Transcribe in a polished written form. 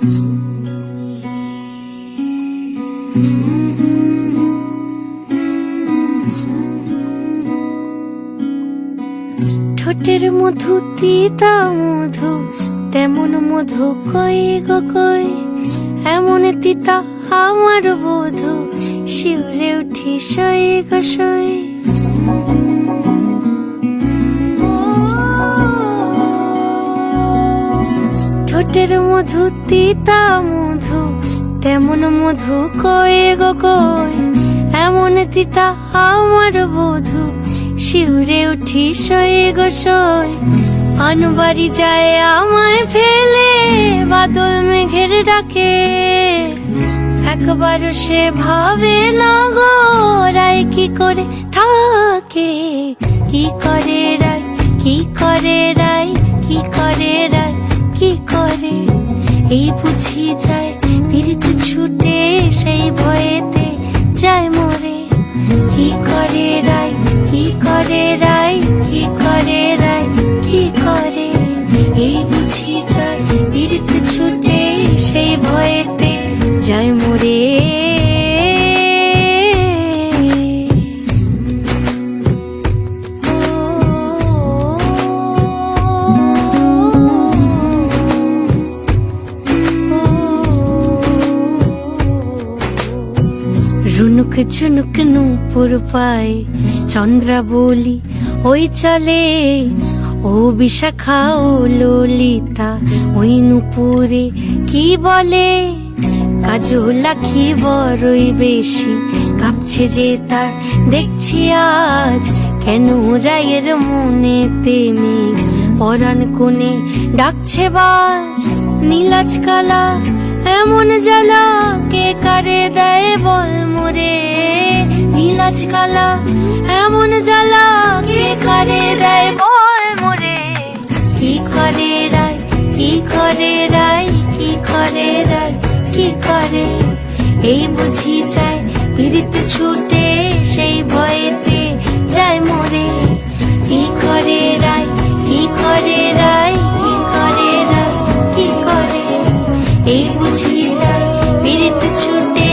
ঠোঁটের মধু তিতা মধু, তেমন মধু কই গো কই, এমন তিতা আমার বধু, শিউরে উঠি সই গো সই। ঠোঁটের মধু তিতা মধু, তেমন মধু কই গো কই, এমন তিতা আমার বধু, শিউরে উঠি সই গো সই। আনবাড়ি যায় আমায় ফেলে, বাদল মেঘের ডাকে, একবার সে ভাবে না গো রায় কি করে থাকে। কি করে রায়, কি করে রায়, কি করে রায়, কি করে, এই বুঝি যায় পীড়িত ছুটে সেই ভয়েতে যায় মরে। কি করে রায়, কি করে রায়, কি করে রায়, কি করে, এই বুঝি যায় পীড়িত ছুটে সেই ভয়েতে যায় মরে। রুনুক ঝুনুক নূপুর পায়, চন্দ্রা বলি ওই চলে, ও বিশাখা ও ললিতা ওই নূপুরে কি বলে। কাজল আঁখি বড়ই বেশি কাঁপছে যে তার দেখছি আজ, কেন রায়ের মনে তেমনি পরাণ কোণে ডাকছে বাজ। নীলাজ কালা এমন জ্বালা, কে কারে দেয় বল মোরে। নীলাজ কালা এমন জ্বালা, কে কারে দেয় বল মোরে। কি করে রায়, কি করে রায়, কি করে রায়, কি করে, এই বুঝি যায় পীড়িত ছুটে সেই ভয়েতে যায় মরে। কি করে রায়, কি করে রায়, কি করে রায়, কি করে, এই বুঝি যায় পীড়িত ছুটে